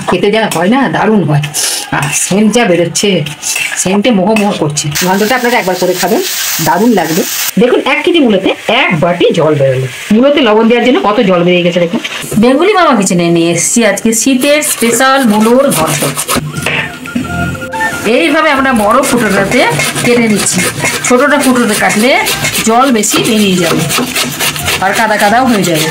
খেতে যা হয় না, দারুণ হয়। সেন্ট যা বেরোচ্ছে, সেন্টে মোহ করছে। ঘন্টটা আপনারা একবার করে খাবেন, দারুণ লাগবে। দেখুন 1 কেজি মূলোতে 1 বাটি জল বেরোলো। মূলোতে লবণ দেওয়ার জন্য কত জল বেরিয়ে গেছে দেখুন। বেঙ্গলি মামা কিচেনে নিয়ে এসেছি আজকে শীতের স্পেশাল মূলোর ঘন্ট। এইভাবে আমরা বড় ফুটোটাতে কেটে নিচ্ছি। ছোটটা ফুটোতে কাটলে জল বেশি বেরিয়ে যাবে আর কাদা কাদাও হয়ে যাবে।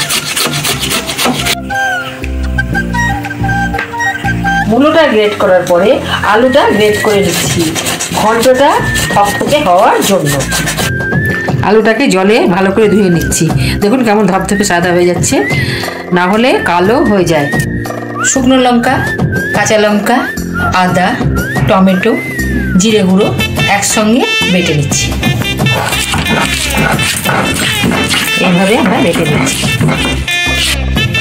মূলোটা গ্রেট করার পরে আলুটা গ্রেট করে নিচ্ছি ঘন্টটা থকথকে হওয়ার জন্য। আলুটাকে জলে ভালো করে ধুয়ে নিচ্ছি। দেখুন কেমন ধপধপে সাদা হয়ে যাচ্ছে, না হলে কালো হয়ে যায়। শুকনো লঙ্কা, কাঁচা লঙ্কা, আদা, টমেটো, জিরে গুঁড়ো একসঙ্গে বেটে নিচ্ছি। এইভাবে আমরা বেটে নিচ্ছি,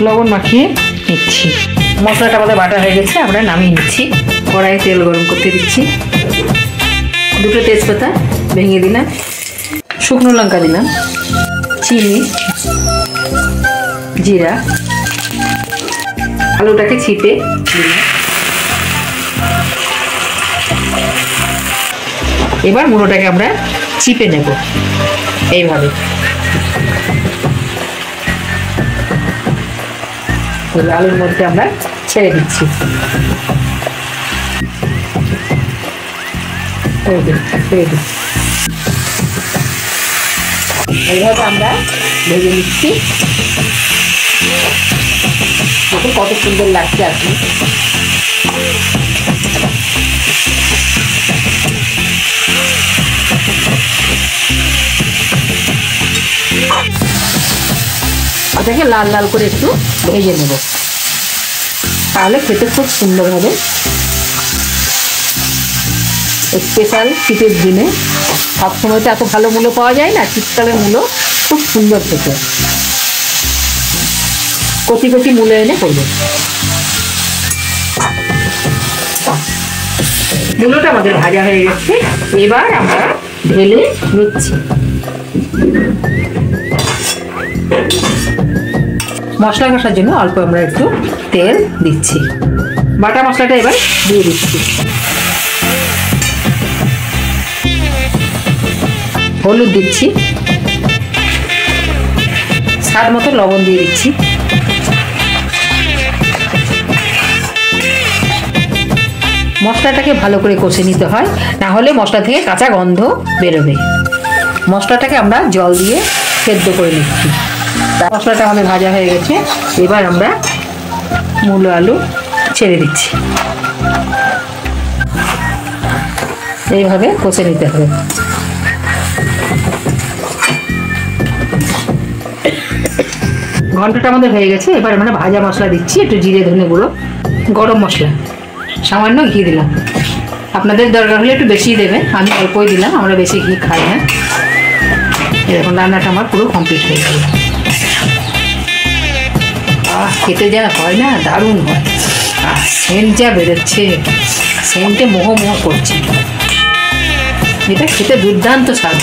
লবণ মাখিয়ে নিচ্ছি। মশলাটা আমাদের বাটা হয়ে গেছে, আমরা নামিয়ে নিচ্ছি। কড়াইয়ে তেল গরম করতে দিচ্ছি। 2টো তেজপাতা ভেঙে দিলাম, শুকনো লঙ্কা দিলাম, চিনি, জিরা, আলুটাকে ছিপে দিলাম। এবার মূলোটাকে আমরা চিপে নেব এইভাবে। আলুর মধ্যে আমরা ছেড়ে দিচ্ছি। এইভাবে আমরা ভেজে নিচ্ছি। দেখুন কত সুন্দর লাগছে আপনি। এটাকে লাল লাল করে একটু ভেজে নেব, তাহলে খেতে খুব সুন্দর হবে। স্পেশাল শীতের দিনে সবসময় তো এত ভালো মূলো পাওয়া যায় না, শীতকালের মূলো খুব সুন্দর খেতে। কচি কচি মূলো এনে করবো। মূলোটা আমাদের ভাজা হয়ে গেছে, এবার আমরা ঢেলে নিচ্ছি। মশলা কষার জন্য অল্প আমরা একটু তেল দিচ্ছি। বাটা মশলাটা এবার দিয়ে দিচ্ছি। হলুদ দিচ্ছি, স্বাদ মতো লবণ দিয়ে দিচ্ছি। মশলাটাকে ভালো করে কষে নিতে হয়, না হলে মশলা থেকে কাঁচা গন্ধ বেরোবে। মশলাটাকে আমরা জল দিয়ে সেদ্ধ করে নিচ্ছি। মশলাটা আমাদের ভাজা হয়ে গেছে, এবার আমরা মূলো আলু ছেড়ে দিচ্ছি। এইভাবে কষে নিতে হবে। ঘন্টটা আমাদের হয়ে গেছে, এবার আমরা ভাজা মশলা দিচ্ছি। একটু জিরে ধনে গুঁড়ো, গরম মশলা, সামান্য ঘি দিলাম। আপনাদের দরকার হলে একটু বেশি দেবেন, আমি অল্পই দিলাম, আমরা বেশি ঘি খাই না। এরকম রান্নাটা আমার পুরো কমপ্লিট হয়ে গেল। খেতে যা হয় না, দারুণ হয়। সেন্ট যা বেরোচ্ছে, সেন্টে মোহ করছে। এটা খেতে দুর্দান্ত স্বাদ।